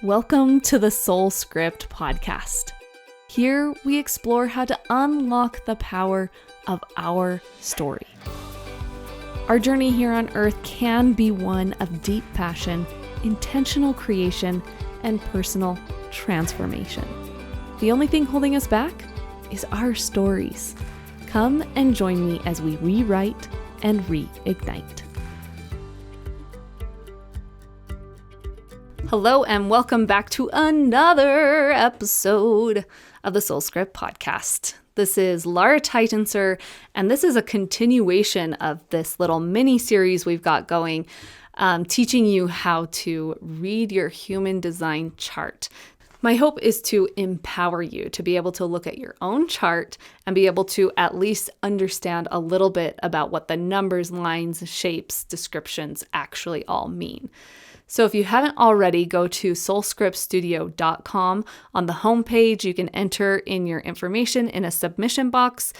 Welcome to the Soul Script podcast. Here we explore how to unlock the power of our story. Our journey here on earth can be one of deep passion, intentional creation, and personal transformation. The only thing holding us back is our stories. Come and join me as we rewrite and reignite. Hello and welcome back to another episode of the Soul Script podcast. This is Laura Titanser, and this is a continuation of this little mini series we've got going, teaching you how to read your human design chart. My hope is to empower you to be able to look at your own chart and be able to at least understand a little bit about what the numbers, lines, shapes, descriptions actually all mean. So if you haven't already, go to soulscriptstudio.com. On the homepage, you can enter in your information in a submission box,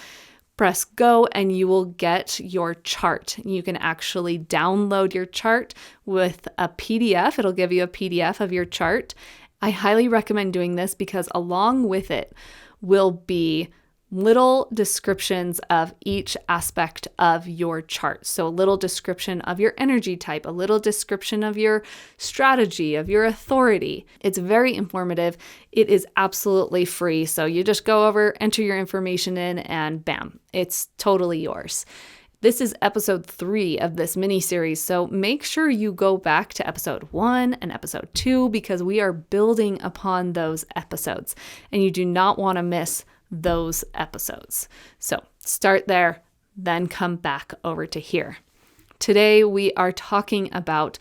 press go, and you will get your chart. You can actually download your chart with a PDF. It'll give you a PDF of your chart. I highly recommend doing this because along with it will be little descriptions of each aspect of your chart. So a little description of your energy type, a little description of your strategy, of your authority. It's very informative. It is absolutely free. So you just go over, enter your information in, and bam, it's totally yours. This is episode 3 of this mini series, so make sure you go back to episode 1 and episode 2 because we are building upon those episodes, and you do not want to miss those episodes. So start there, then come back over to here. Today we are talking about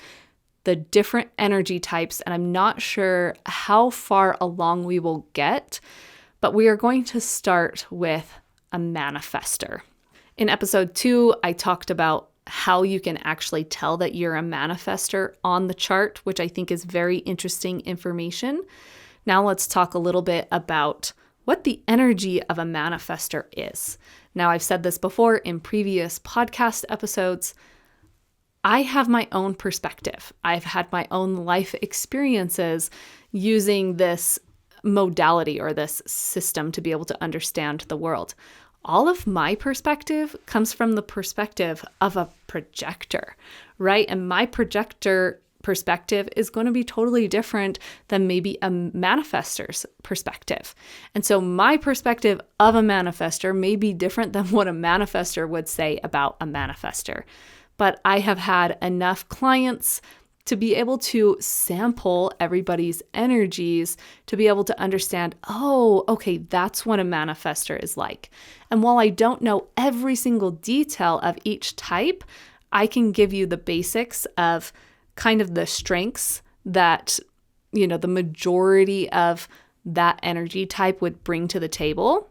the different energy types, and I'm not sure how far along we will get, but we are going to start with a manifester. In episode 2, I talked about how you can actually tell that you're a manifester on the chart, which I think is very interesting information. Now let's talk a little bit about what the energy of a manifester is. Now, I've said this before in previous podcast episodes. I have my own perspective. I've had my own life experiences using this modality or this system to be able to understand the world. All of my perspective comes from the perspective of a projector, right? And my projector perspective is going to be totally different than maybe a manifestor's perspective. And so my perspective of a manifestor may be different than what a manifestor would say about a manifestor. But I have had enough clients to be able to sample everybody's energies to be able to understand, oh, okay, that's what a manifestor is like. And while I don't know every single detail of each type, I can give you the basics of kind of the strengths that, the majority of that energy type would bring to the table.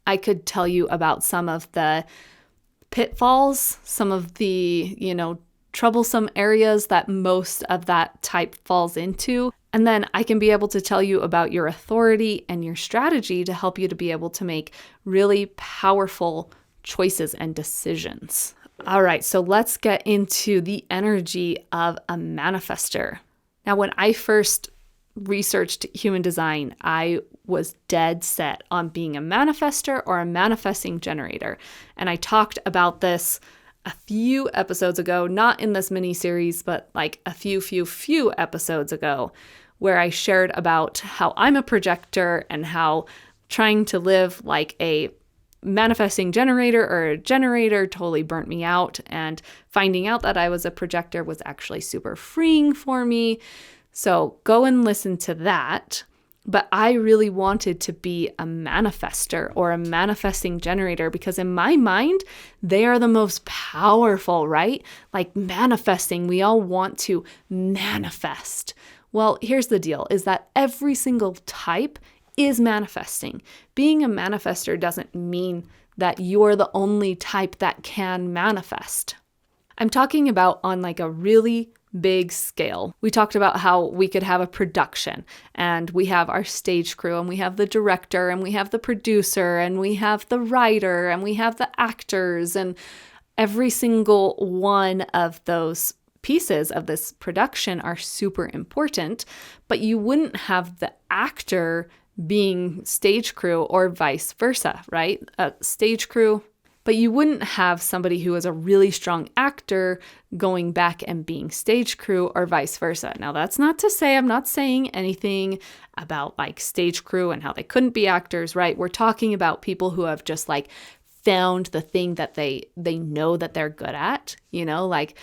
I could tell you about some of the pitfalls, some of the, troublesome areas that most of that type falls into. And then I can be able to tell you about your authority and your strategy to help you to be able to make really powerful choices and decisions. All right, so let's get into the energy of a manifester. Now, when I first researched human design, I was dead set on being a manifester or a manifesting generator. And I talked about this a few episodes ago, not in this mini series, but like a few episodes ago, where I shared about how I'm a projector and how trying to live like a manifesting generator or a generator totally burnt me out, and finding out that I was a projector was actually super freeing for me. So go and listen to that. But I really wanted to be a manifester or a manifesting generator because in my mind, they are the most powerful, right? Like manifesting, we all want to manifest. Well, here's the deal, is that every single type is manifesting. Being a manifester doesn't mean that you're the only type that can manifest. I'm talking about on like a really big scale. We talked about how we could have a production and we have our stage crew and we have the director and we have the producer and we have the writer and we have the actors, and every single one of those pieces of this production are super important, but you wouldn't have the actor being stage crew or vice versa, right? Stage crew, but you wouldn't have somebody who is a really strong actor going back and being stage crew or vice versa. Now, that's not to say, I'm not saying anything about like stage crew and how they couldn't be actors, right? We're talking about people who have just like found the thing that they know that they're good at, like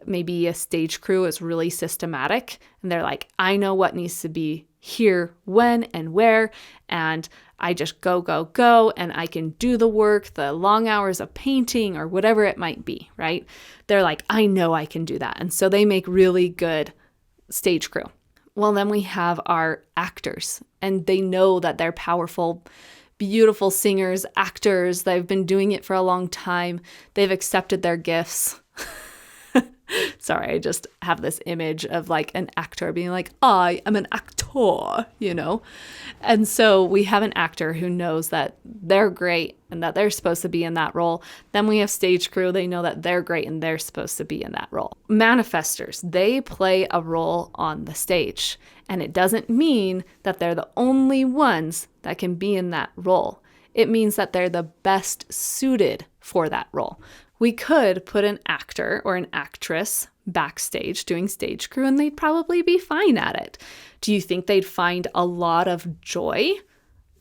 maybe a stage crew is really systematic and they're like, I know what needs to be here, when and where, and I just go, and I can do the work, the long hours of painting or whatever it might be, right? They're like, I know I can do that. And so they make really good stage crew. Well, then we have our actors, and they know that they're powerful, beautiful singers, actors. They've been doing it for a long time. They've accepted their gifts. Sorry, I just have this image of like an actor being like, I am an actor, And so we have an actor who knows that they're great and that they're supposed to be in that role. Then we have stage crew. They know that they're great and they're supposed to be in that role. Manifestors, they play a role on the stage. And it doesn't mean that they're the only ones that can be in that role. It means that they're the best suited for that role. We could put an actor or an actress backstage doing stage crew and they'd probably be fine at it. Do you think they'd find a lot of joy?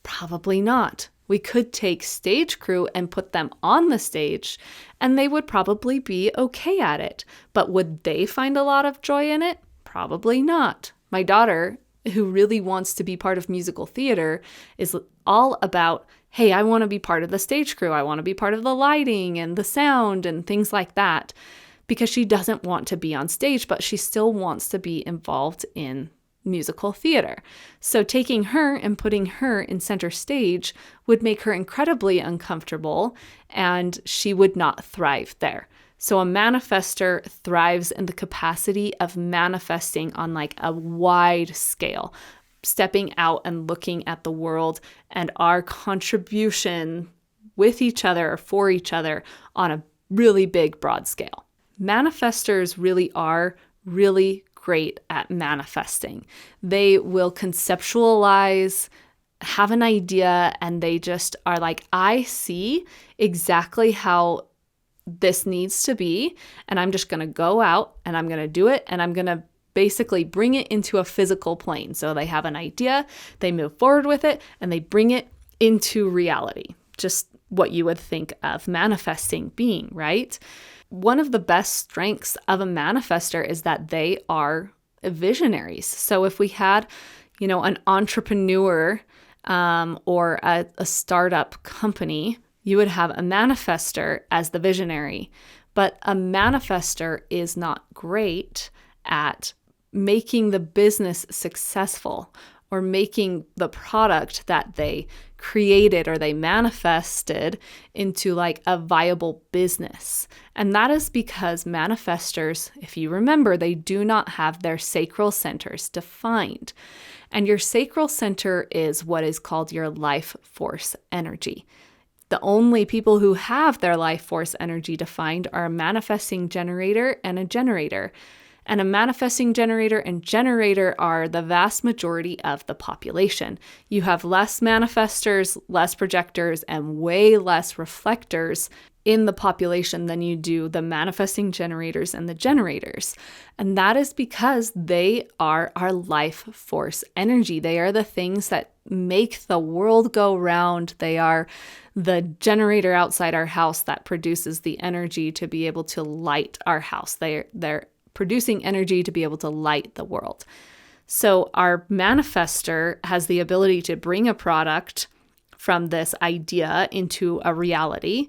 Probably not. We could take stage crew and put them on the stage and they would probably be okay at it. But would they find a lot of joy in it? Probably not. My daughter, who really wants to be part of musical theater, is all about, hey, I want to be part of the stage crew. I want to be part of the lighting and the sound and things like that, because she doesn't want to be on stage, but she still wants to be involved in musical theater. So taking her and putting her in center stage would make her incredibly uncomfortable and she would not thrive there. So a manifestor thrives in the capacity of manifesting on like a wide scale, stepping out and looking at the world and our contribution with each other or for each other on a really big, broad scale. Manifestors really are really great at manifesting. They will conceptualize, have an idea, and they just are like, I see exactly how this needs to be, and I'm just going to go out and I'm going to do it, and I'm going to basically bring it into a physical plane. So they have an idea, they move forward with it, and they bring it into reality. Just what you would think of manifesting being, right? One of the best strengths of a manifestor is that they are visionaries. So if we had, an entrepreneur or a startup company, you would have a manifestor as the visionary. But a manifestor is not great at making the business successful or making the product that they created or they manifested into like a viable business. And that is because manifestors, if you remember, they do not have their sacral centers defined. And your sacral center is what is called your life force energy. The only people who have their life force energy defined are a manifesting generator and a generator. And a manifesting generator and generator are the vast majority of the population. You have less manifestors, less projectors, and way less reflectors in the population than you do the manifesting generators and the generators. And that is because they are our life force energy. They are the things that make the world go round. They are the generator outside our house that produces the energy to be able to light our house. They're producing energy to be able to light the world. So our manifestor has the ability to bring a product from this idea into a reality,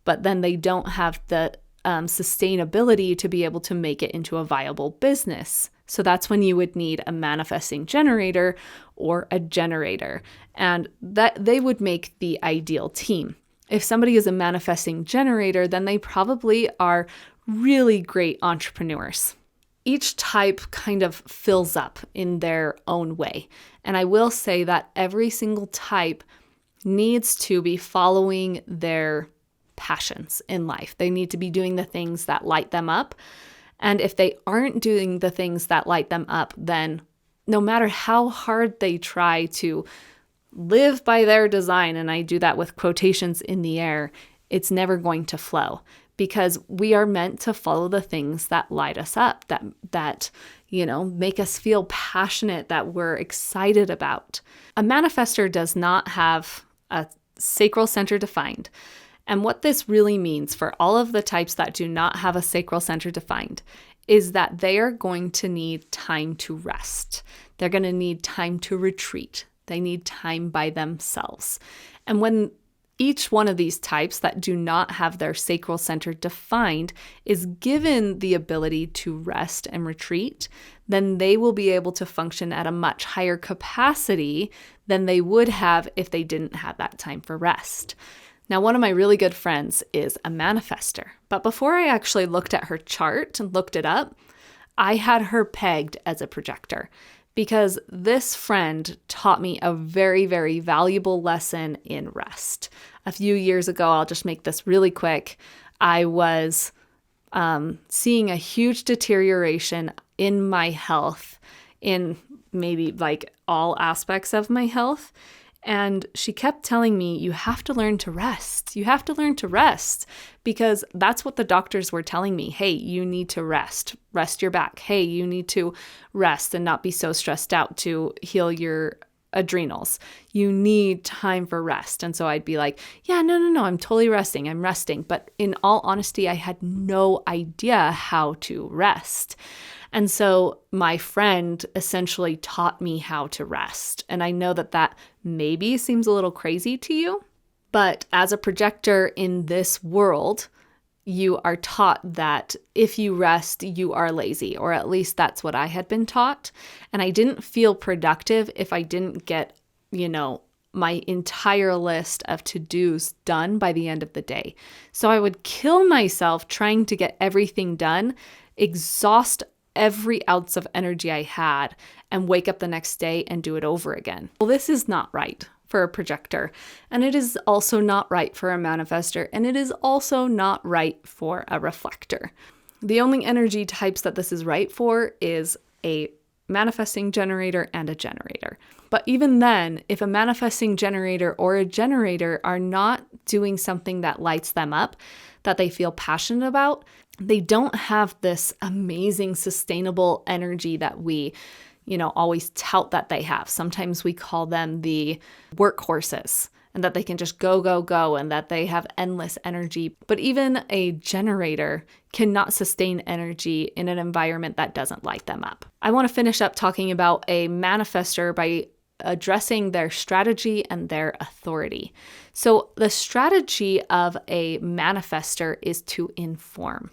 but then they don't have the sustainability to be able to make it into a viable business. So that's when you would need a manifesting generator or a generator, and that they would make the ideal team. If somebody is a manifesting generator, then they probably are really great entrepreneurs. Each type kind of fills up in their own way. And I will say that every single type needs to be following their passions in life. They need to be doing the things that light them up. And if they aren't doing the things that light them up, then no matter how hard they try to live by their design, and I do that with quotations in the air, it's never going to flow, because we are meant to follow the things that light us up, that make us feel passionate, that we're excited about. A manifestor does not have a sacral center defined. And what this really means for all of the types that do not have a sacral center defined is that they are going to need time to rest. They're going to need time to retreat. They need time by themselves. And when each one of these types that do not have their sacral center defined is given the ability to rest and retreat, then they will be able to function at a much higher capacity than they would have if they didn't have that time for rest. Now, one of my really good friends is a manifestor, but before I actually looked at her chart and looked it up, I had her pegged as a projector, because this friend taught me a very, very valuable lesson in rest. A few years ago, I'll just make this really quick, I was seeing a huge deterioration in my health, in maybe like all aspects of my health. And she kept telling me, you have to learn to rest. You have to learn to rest, because that's what the doctors were telling me. Hey, you need to rest. Rest your back. Hey, you need to rest and not be so stressed out to heal your adrenals. You need time for rest. And so I'd be like, yeah, no, I'm totally resting. I'm resting. But in all honesty, I had no idea how to rest. And so my friend essentially taught me how to rest. And I know that maybe seems a little crazy to you, but as a projector in this world, you are taught that if you rest, you are lazy, or at least that's what I had been taught. And I didn't feel productive if I didn't get, my entire list of to-dos done by the end of the day. So I would kill myself trying to get everything done, exhaust every ounce of energy I had, and wake up the next day and do it over again. Well, this is not right for a projector, and it is also not right for a manifestor, and it is also not right for a reflector. The only energy types that this is right for is a manifesting generator and a generator. But even then, if a manifesting generator or a generator are not doing something that lights them up, that they feel passionate about, they don't have this amazing sustainable energy that we, always tout that they have. Sometimes we call them the workhorses, and that they can just go, and that they have endless energy. But even a generator cannot sustain energy in an environment that doesn't light them up. I want to finish up talking about a manifestor by addressing their strategy and their authority. So the strategy of a manifestor is to inform.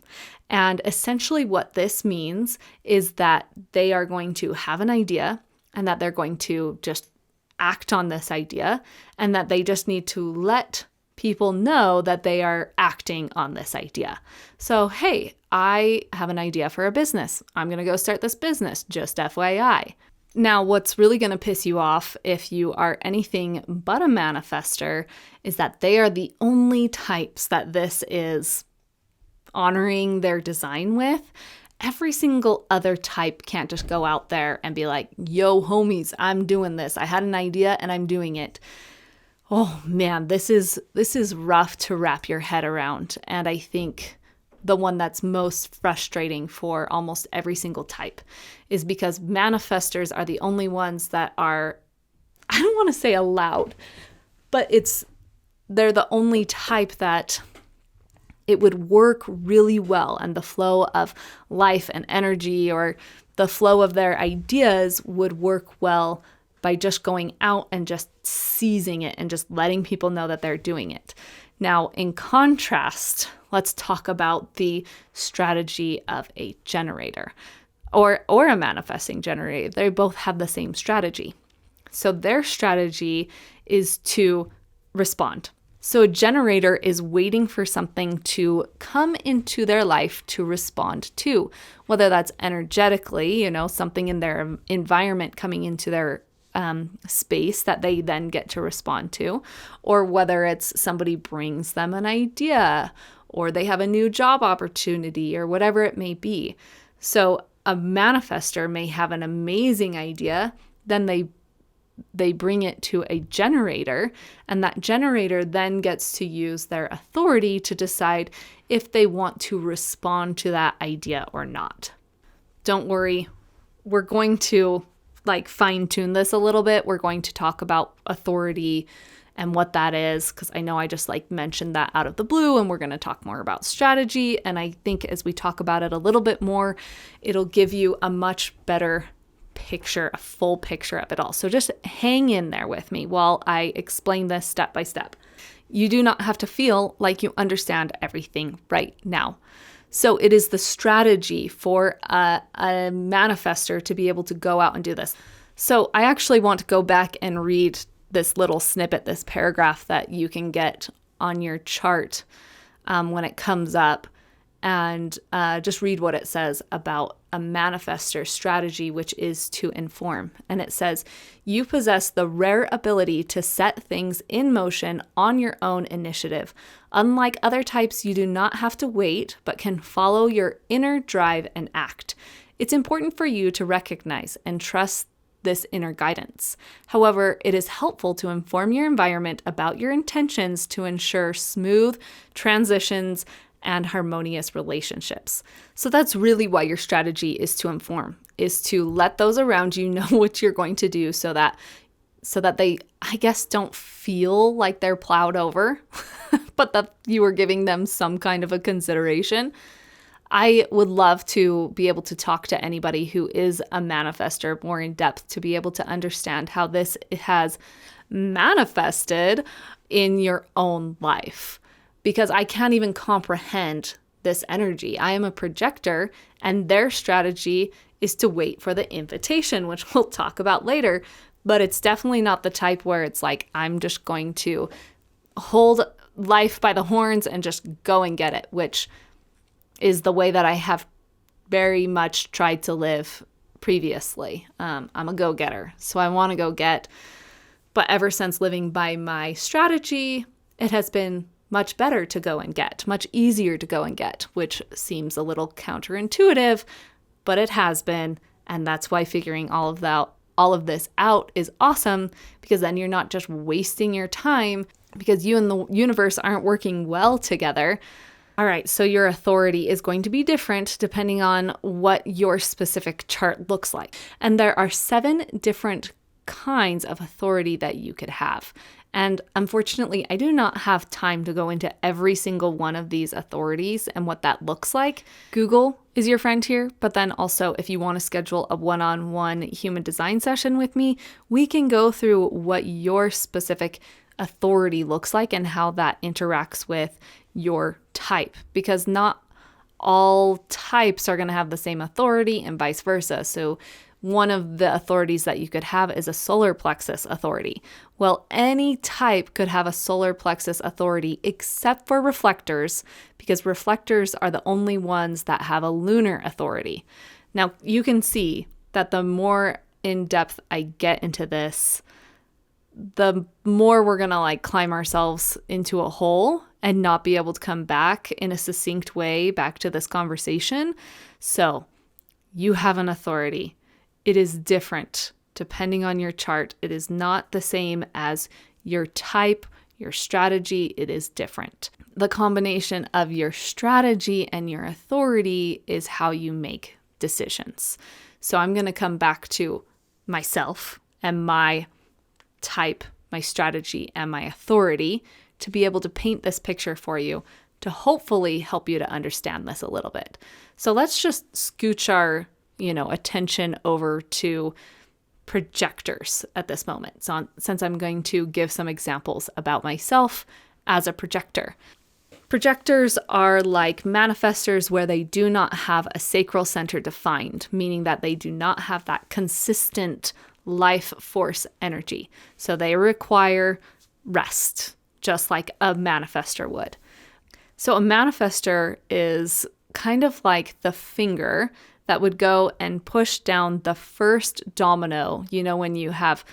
And essentially what this means is that they are going to have an idea, and that they're going to just act on this idea, and that they just need to let people know that they are acting on this idea. So, hey, I have an idea for a business. I'm going to go start this business, just FYI. Now, what's really going to piss you off if you are anything but a manifestor is that they are the only types that this is honoring their design with. Every single other type can't just go out there and be like, yo, homies, I'm doing this. I had an idea and I'm doing it. Oh man, this is rough to wrap your head around. And I think the one that's most frustrating for almost every single type is because manifestors are the only ones that are, I don't want to say allowed, but they're the only type that it would work really well, and the flow of life and energy, or the flow of their ideas, would work well by just going out and just seizing it and just letting people know that they're doing it. Now, in contrast, let's talk about the strategy of a generator or a manifesting generator. They both have the same strategy. So their strategy is to respond. So a generator is waiting for something to come into their life to respond to, whether that's energetically, something in their environment coming into their space that they then get to respond to, or whether it's somebody brings them an idea, or they have a new job opportunity, or whatever it may be. So a manifester may have an amazing idea, then they bring it to a generator, and that generator then gets to use their authority to decide if they want to respond to that idea or not. Don't worry, we're going to fine tune this a little bit. We're going to talk about authority and what that is, because I know I just mentioned that out of the blue, and we're going to talk more about strategy. And I think as we talk about it a little bit more, it'll give you a much better picture, a full picture of it all. So just hang in there with me while I explain this step by step. You do not have to feel like you understand everything right now. So it is the strategy for a manifester to be able to go out and do this. So I actually want to go back and read this little snippet, this paragraph that you can get on your chart when it comes up, and just read what it says about a manifestor strategy, which is to inform. And it says, you possess the rare ability to set things in motion on your own initiative. Unlike other types, you do not have to wait, but can follow your inner drive and act. It's important for you to recognize and trust this inner guidance. However, it is helpful to inform your environment about your intentions to ensure smooth transitions and harmonious relationships. So that's really why your strategy is to inform, is to let those around you know what you're going to do so that they, I guess, don't feel like they're plowed over, but that you are giving them some kind of a consideration. I would love to be able to talk to anybody who is a manifestor more in depth to be able to understand how this has manifested in your own life, because I can't even comprehend this energy. I am a projector, and their strategy is to wait for the invitation, which we'll talk about later. But it's definitely not the type where it's I'm just going to hold life by the horns and just go and get it, which is the way that I have very much tried to live previously. I'm a go-getter, so I want to go get. But ever since living by my strategy, it has been much better to go and get, much easier to go and get, which seems a little counterintuitive, but it has been. And that's why figuring all of this out is awesome, because then you're not just wasting your time because you and the universe aren't working well together. All right, so your authority is going to be different depending on what your specific chart looks like. And there are 7 different kinds of authority that you could have. And unfortunately, I do not have time to go into every single one of these authorities and what that looks like. Google is your friend here, but then also if you want to schedule a one-on-one human design session with me, we can go through what your specific authority looks like and how that interacts with your type, because not all types are going to have the same authority and vice versa. So one of the authorities that you could have is a solar plexus authority. Well, any type could have a solar plexus authority except for reflectors, because reflectors are the only ones that have a lunar authority. Now, you can see that the more in depth I get into this, the more we're going to climb ourselves into a hole and not be able to come back in a succinct way back to this conversation. So you have an authority. It is different depending on your chart. It is not the same as your type, your strategy. It is different. The combination of your strategy and your authority is how you make decisions. So I'm going to come back to myself and my type, my strategy, and my authority to be able to paint this picture for you to hopefully help you to understand this a little bit. So let's just scooch our attention over to projectors at this moment. So since I'm going to give some examples about myself as a projector. Projectors are like manifestors where they do not have a sacral center defined, meaning that they do not have that consistent life force energy. So they require rest, just like a manifestor would. So a manifestor is kind of like the finger that would go and push down the first domino. When you have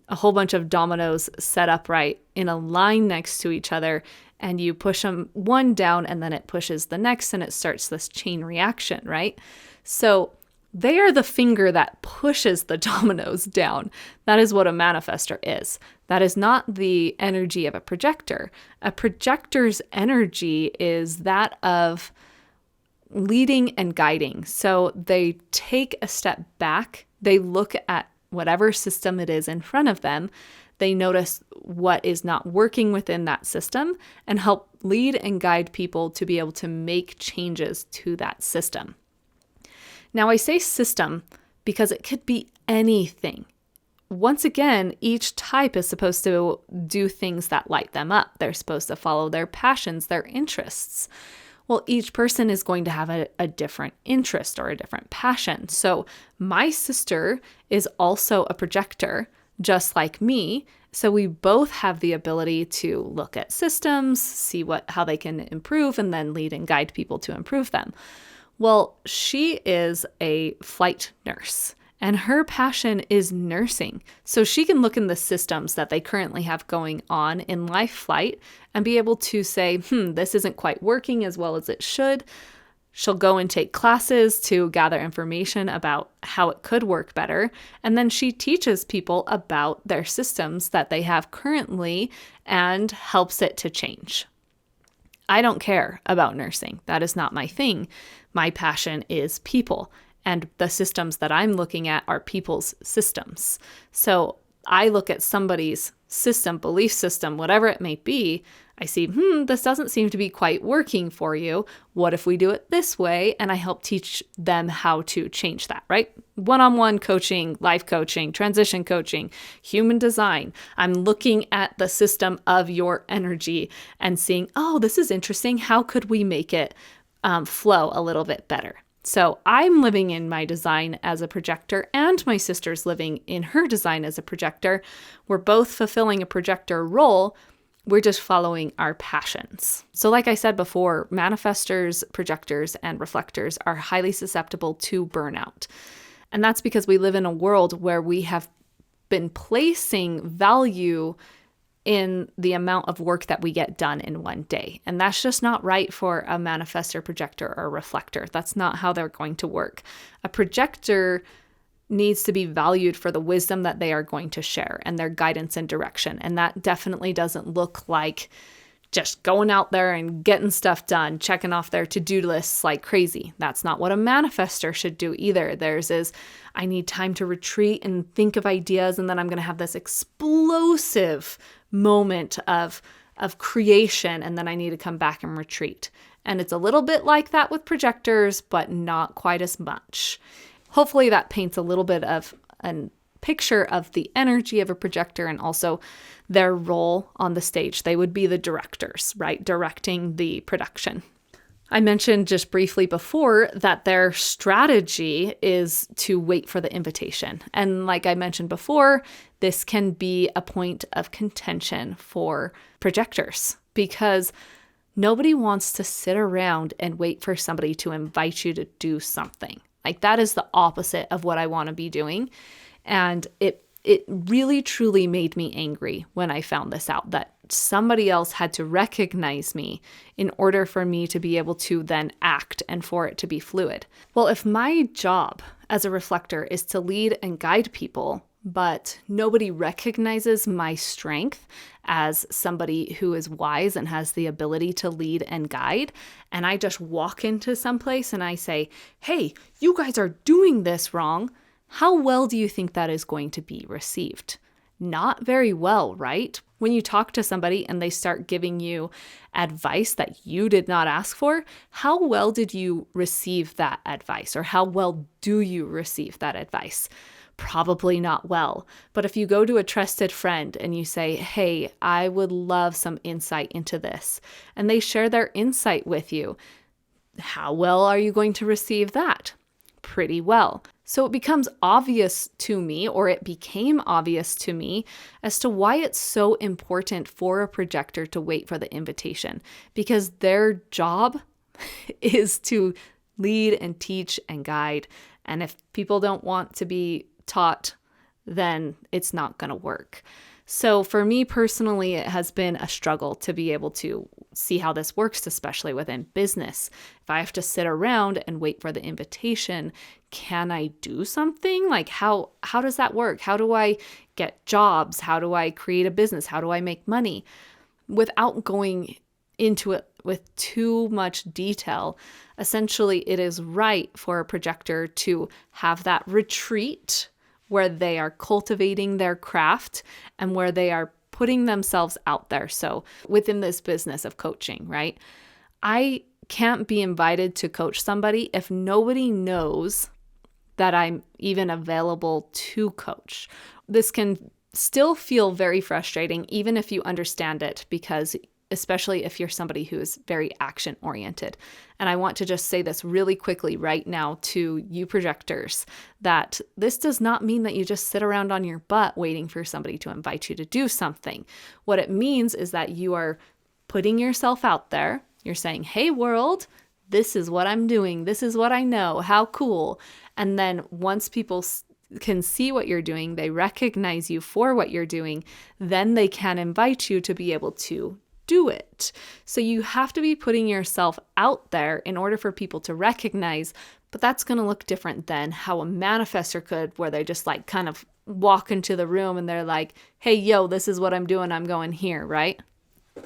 a whole bunch of dominoes set up right in a line next to each other, and you push them one down and then it pushes the next and it starts this chain reaction, right? So they are the finger that pushes the dominoes down. That is what a manifestor is. That is not the energy of a projector. A projector's energy is that of leading and guiding. So they take a step back, they look at whatever system it is in front of them, they notice what is not working within that system and help lead and guide people to be able to make changes to that system. Now, I say system because it could be anything. Once again, each type is supposed to do things that light them up. They're supposed to follow their passions, their interests. Well, each person is going to have a different interest or a different passion. So my sister is also a projector, just like me. So we both have the ability to look at systems, see how they can improve, and then lead and guide people to improve them. Well, she is a flight nurse, and her passion is nursing. So she can look in the systems that they currently have going on in life flight and be able to say, this isn't quite working as well as it should. She'll go and take classes to gather information about how it could work better. And then she teaches people about their systems that they have currently and helps it to change. I don't care about nursing. That is not my thing. My passion is people. And the systems that I'm looking at are people's systems. So I look at somebody's system, belief system, whatever it may be. I see, this doesn't seem to be quite working for you. What if we do it this way? And I help teach them how to change that, right? One-on-one coaching, life coaching, transition coaching, human design. I'm looking at the system of your energy and seeing, this is interesting. How could we make it flow a little bit better? So I'm living in my design as a projector, and my sister's living in her design as a projector. We're both fulfilling a projector role. We're just following our passions. So like I said before, manifestors, projectors, and reflectors are highly susceptible to burnout. And that's because we live in a world where we have been placing value in the amount of work that we get done in one day. And that's just not right for a manifestor, projector, or reflector. That's not how they're going to work. A projector needs to be valued for the wisdom that they are going to share and their guidance and direction. And that definitely doesn't look like just going out there and getting stuff done, checking off their to-do lists like crazy. That's not what a manifestor should do either. Theirs is, I need time to retreat and think of ideas, and then I'm going to have this explosive moment of creation, and then I need to come back and retreat. And it's a little bit like that with projectors, but not quite as much. Hopefully that paints a little bit of a picture of the energy of a projector and also their role on the stage. They would be the directors, right? Directing the production. I mentioned just briefly before that their strategy is to wait for the invitation. And like I mentioned before, this can be a point of contention for projectors because nobody wants to sit around and wait for somebody to invite you to do something. Like that is the opposite of what I want to be doing. And it really, truly made me angry when I found this out, that somebody else had to recognize me in order for me to be able to then act and for it to be fluid. Well, if my job as a reflector is to lead and guide people, but nobody recognizes my strength as somebody who is wise and has the ability to lead and guide, and I just walk into someplace and I say, hey, you guys are doing this wrong, how well do you think that is going to be received? Not very well, right? When you talk to somebody and they start giving you advice that you did not ask for, how well did you receive that advice? Or how well do you receive that advice? Probably not well. But if you go to a trusted friend and you say, hey, I would love some insight into this, and they share their insight with you, how well are you going to receive that? Pretty well. So it becomes obvious to me, or it became obvious to me, as to why it's so important for a projector to wait for the invitation, because their job is to lead and teach and guide. And if people don't want to be taught, then it's not going to work. So for me personally, it has been a struggle to be able to see how this works, especially within business. If I have to sit around and wait for the invitation, can I do something? Like how does that work? How do I get jobs? How do I create a business? How do I make money? Without going into it with too much detail, essentially it is right for a projector to have that retreat where they are cultivating their craft and where they are putting themselves out there. So within this business of coaching, right? I can't be invited to coach somebody if nobody knows that I'm even available to coach. This can still feel very frustrating, even if you understand it, because especially if you're somebody who is very action oriented. And I want to just say this really quickly right now to you projectors, that this does not mean that you just sit around on your butt waiting for somebody to invite you to do something. What it means is that you are putting yourself out there. You're saying, hey world, this is what I'm doing. This is what I know. How cool. And then once people can see what you're doing, they recognize you for what you're doing, then they can invite you to be able to do it. So you have to be putting yourself out there in order for people to recognize, but that's going to look different than how a manifestor could, where they just like kind of walk into the room and they're like, hey, yo, this is what I'm doing. I'm going here, right?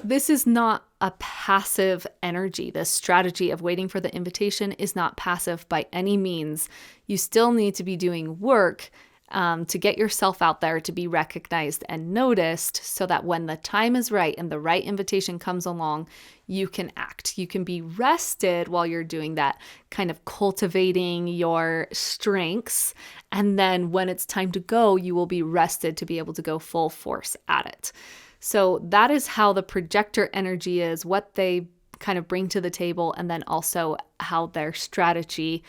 This is not a passive energy. This strategy of waiting for the invitation is not passive by any means. You still need to be doing work to get yourself out there, to be recognized and noticed, so that when the time is right and the right invitation comes along, you can act. You can be rested while you're doing that, kind of cultivating your strengths. And then when it's time to go, you will be rested to be able to go full force at it. So that is how the projector energy is, what they kind of bring to the table, and then also how their strategy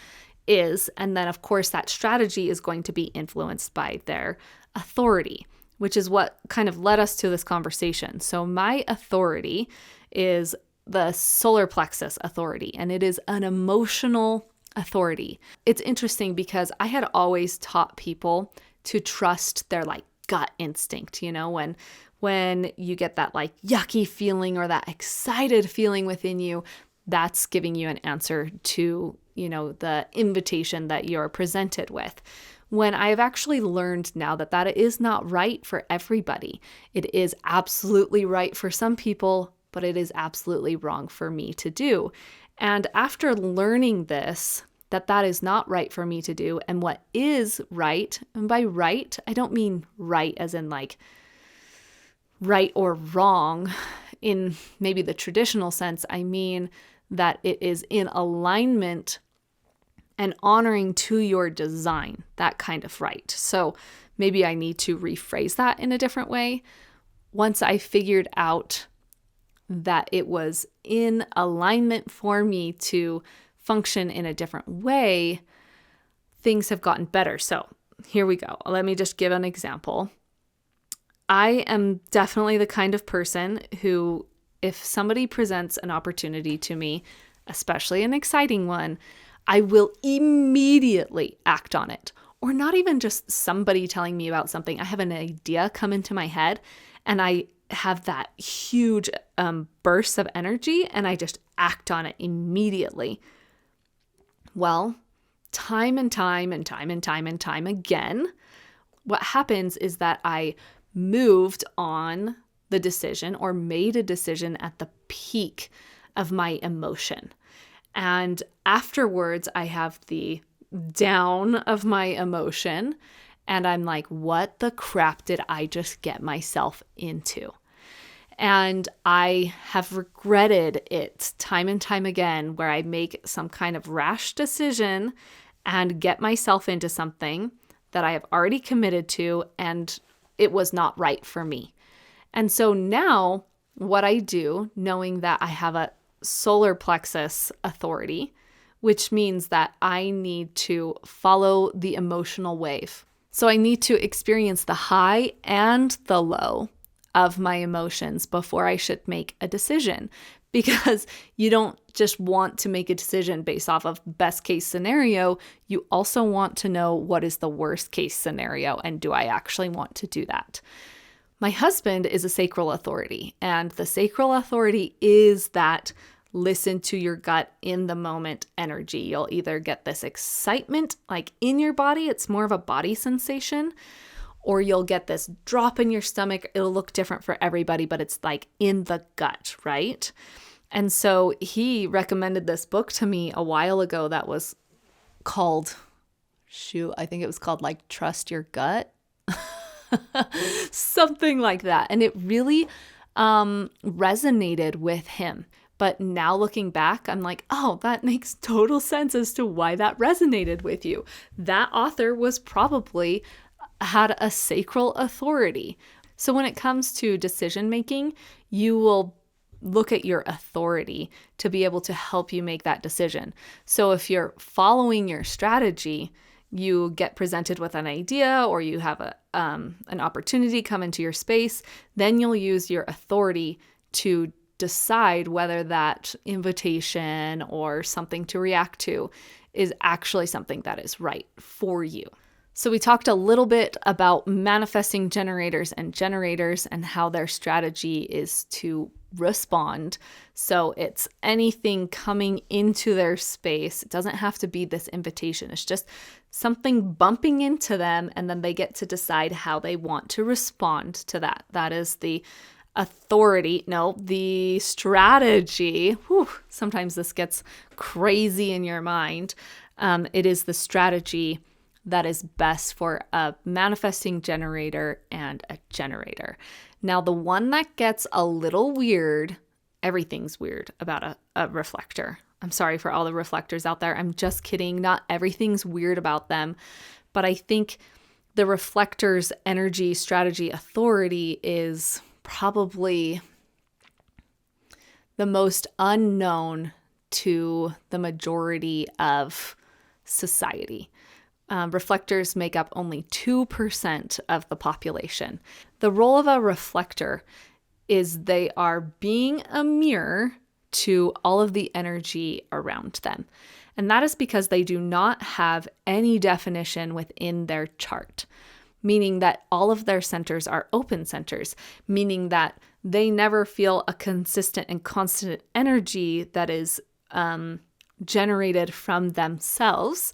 is. And then, of course, that strategy is going to be influenced by their authority, which is what kind of led us to this conversation. So my authority is the solar plexus authority, and it is an emotional authority. It's interesting because I had always taught people to trust their like gut instinct, you know, when you get that like yucky feeling or that excited feeling within you, that's giving you an answer to, you know, the invitation that you're presented with. When I've actually learned now that that is not right for everybody. It is absolutely right for some people, but it is absolutely wrong for me to do. And after learning this, that is not right for me to do, and what is right, and by right, I don't mean right as in like right or wrong in maybe the traditional sense. I mean that it is in alignment and honoring to your design, that kind of right. So maybe I need to rephrase that in a different way. Once I figured out that it was in alignment for me to function in a different way, things have gotten better. So here we go. Let me just give an example. I am definitely the kind of person who, if somebody presents an opportunity to me, especially an exciting one, I will immediately act on it. Or not even just somebody telling me about something. I have an idea come into my head and I have that huge burst of energy and I just act on it immediately. Well, time and time again, what happens is that I moved on the decision or made a decision at the peak of my emotion. And afterwards, I have the down of my emotion and I'm like, what the crap did I just get myself into? And I have regretted it time and time again, where I make some kind of rash decision and get myself into something that I have already committed to and it was not right for me. And so now what I do, knowing that I have a solar plexus authority, which means that I need to follow the emotional wave. So I need to experience the high and the low of my emotions before I should make a decision, because you don't just want to make a decision based off of best case scenario. You also want to know what is the worst case scenario and do I actually want to do that? My husband is a sacral authority, and the sacral authority is that listen to your gut in the moment energy. You'll either get this excitement like in your body, it's more of a body sensation, or you'll get this drop in your stomach. It'll look different for everybody, but it's like in the gut, right? And so he recommended this book to me a while ago that was called, I think it was called like Trust Your Gut. Something like that. And it really resonated with him. But now looking back, I'm like, oh, that makes total sense as to why that resonated with you. That author was probably had a sacral authority. So when it comes to decision making, you will look at your authority to be able to help you make that decision. So if you're following your strategy, you get presented with an idea or you have an opportunity come into your space, then you'll use your authority to decide whether that invitation or something to react to is actually something that is right for you. So we talked a little bit about manifesting generators and how their strategy is to respond. So it's anything coming into their space. It doesn't have to be this invitation. It's just something bumping into them, and then they get to decide how they want to respond to that. That is the the strategy. Whew, sometimes this gets crazy in your mind. It is the strategy that is best for a manifesting generator and a generator. Now, the one that gets a little weird, everything's weird about a reflector. I'm sorry for all the reflectors out there. I'm just kidding. Not everything's weird about them. But I think the reflector's energy, strategy, authority is probably the most unknown to the majority of society. Reflectors make up only 2% of the population. The role of a reflector is they are being a mirror to all of the energy around them. And that is because they do not have any definition within their chart, meaning that all of their centers are open centers, meaning that they never feel a consistent and constant energy that is generated from themselves.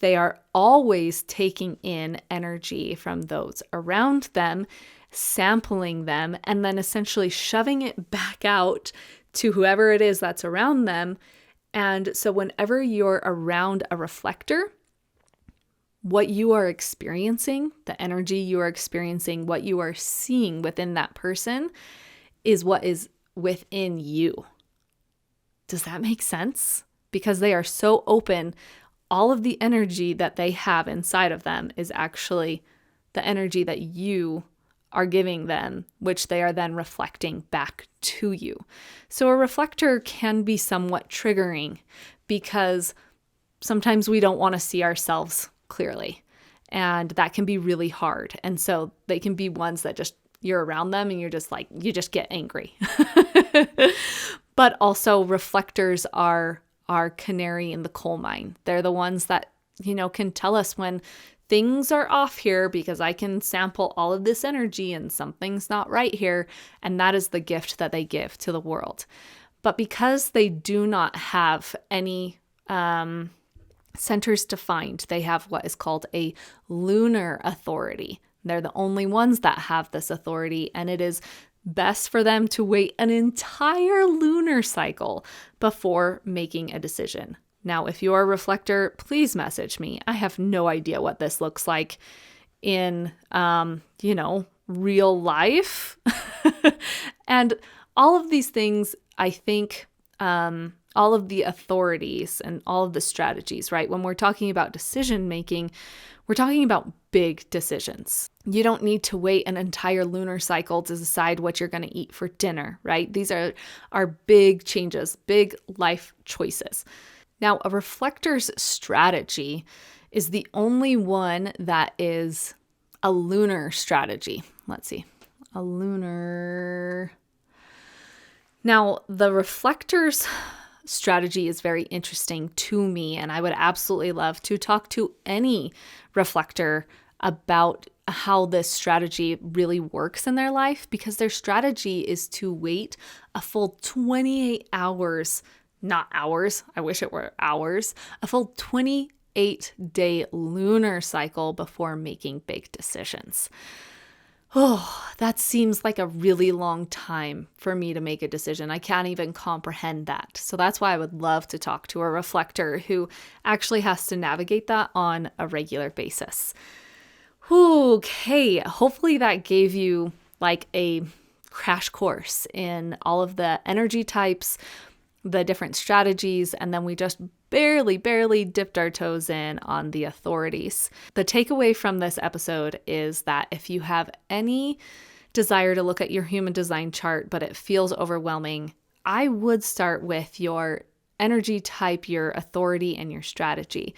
They are always taking in energy from those around them, sampling them, and then essentially shoving it back out to whoever it is that's around them. And so whenever you're around a reflector, what you are experiencing, the energy you are experiencing, what you are seeing within that person is what is within you. Does that make sense? Because they are so open, all of the energy that they have inside of them is actually the energy that you are giving them, which they are then reflecting back to you. So a reflector can be somewhat triggering because sometimes we don't want to see ourselves clearly, and that can be really hard. And so they can be ones that just, you're around them and you're just like, you just get angry. But also reflectors are our canary in the coal mine. They're the ones that, can tell us when things are off here because I can sample all of this energy and something's not right here. And that is the gift that they give to the world. But because they do not have any centers defined, they have what is called a lunar authority. They're the only ones that have this authority, and it is best for them to wait an entire lunar cycle before making a decision. Now, if you're a reflector, please message me. I have no idea what this looks like in, real life. And all of these things, I think, all of the authorities and all of the strategies, right? When we're talking about decision making, we're talking about big decisions. You don't need to wait an entire lunar cycle to decide what you're going to eat for dinner, right? These are big changes, big life choices. Now, a reflector's strategy is the only one that is a lunar strategy. Let's see, a lunar. Now, the reflector's strategy is very interesting to me, and I would absolutely love to talk to any reflector about how this strategy really works in their life, because their strategy is to wait a full 28 hours, not hours, I wish it were hours, a full 28-day lunar cycle before making big decisions. Oh, that seems like a really long time for me to make a decision. I can't even comprehend that. So that's why I would love to talk to a reflector who actually has to navigate that on a regular basis. Okay, hopefully that gave you like a crash course in all of the energy types, the different strategies, and then we just barely dipped our toes in on the authorities. The takeaway from this episode is that if you have any desire to look at your human design chart, but it feels overwhelming, I would start with your energy type, your authority, and your strategy.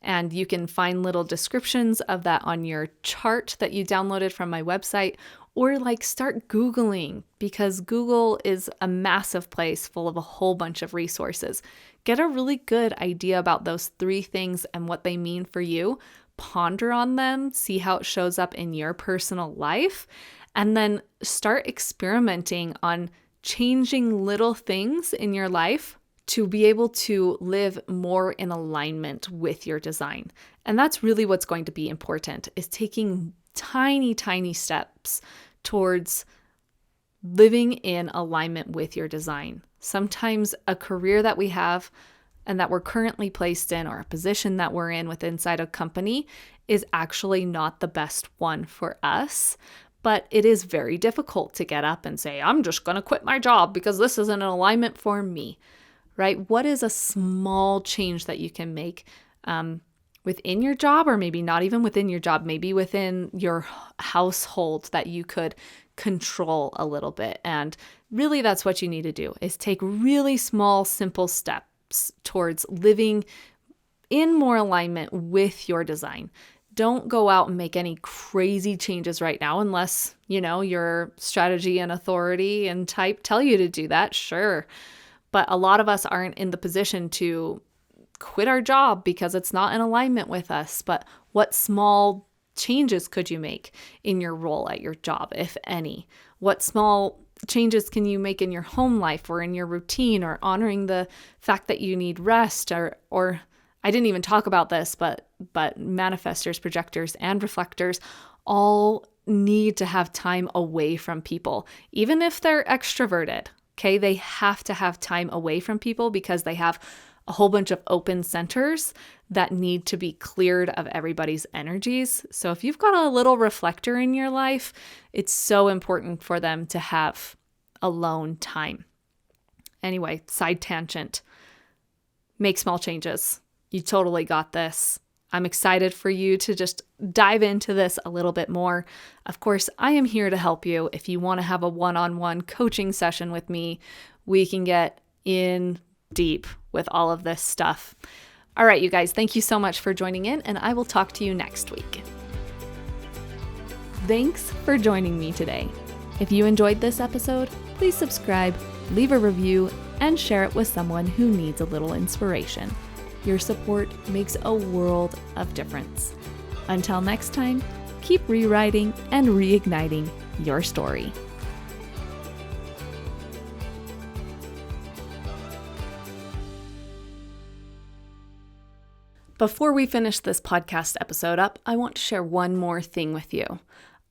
And you can find little descriptions of that on your chart that you downloaded from my website, or like start Googling, because Google is a massive place full of a whole bunch of resources. Get a really good idea about those 3 things and what they mean for you. Ponder on them, see how it shows up in your personal life, and then start experimenting on changing little things in your life to be able to live more in alignment with your design. And that's really what's going to be important, is taking tiny steps towards living in alignment with your design. Sometimes a career that we have and that we're currently placed in, or a position that we're in inside a company, is actually not the best one for us. But it is very difficult to get up and say, I'm just going to quit my job because this isn't an alignment for me, right? What is a small change that you can make within your job, or maybe not even within your job, maybe within your household, that you could control a little bit? And really that's what you need to do, is take really small, simple steps towards living in more alignment with your design. Don't go out and make any crazy changes right now unless, your strategy and authority and type tell you to do that, sure. But a lot of us aren't in the position to quit our job because it's not in alignment with us. But what small changes could you make in your role at your job, if any? What small changes can you make in your home life or in your routine, or honoring the fact that you need rest, or I didn't even talk about this, but manifestors, projectors, and reflectors all need to have time away from people, even if they're extroverted. Okay, they have to have time away from people because they have a whole bunch of open centers that need to be cleared of everybody's energies. So if you've got a little reflector in your life, it's so important for them to have alone time. Anyway, side tangent. Make small changes. You totally got this. I'm excited for you to just dive into this a little bit more. Of course, I am here to help you. If you want to have a one-on-one coaching session with me, we can get in deep with all of this stuff. All right, you guys, thank you so much for joining in, and I will talk to you next week. Thanks for joining me today. If you enjoyed this episode, please subscribe, leave a review, and share it with someone who needs a little inspiration. Your support makes a world of difference. Until next time, keep rewriting and reigniting your story. Before we finish this podcast episode up, I want to share one more thing with you.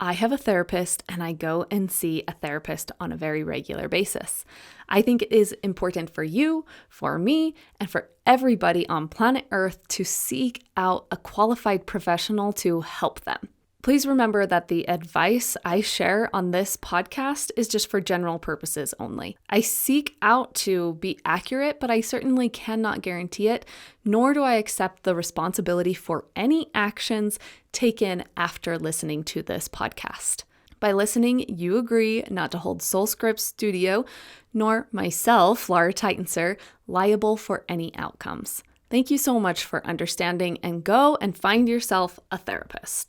I have a therapist, and I go and see a therapist on a very regular basis. I think it is important for you, for me, and for everybody on planet Earth to seek out a qualified professional to help them. Please remember that the advice I share on this podcast is just for general purposes only. I seek out to be accurate, but I certainly cannot guarantee it, nor do I accept the responsibility for any actions taken after listening to this podcast. By listening, you agree not to hold Soul Script Studio, nor myself, Laura Titanser, liable for any outcomes. Thank you so much for understanding, and go and find yourself a therapist.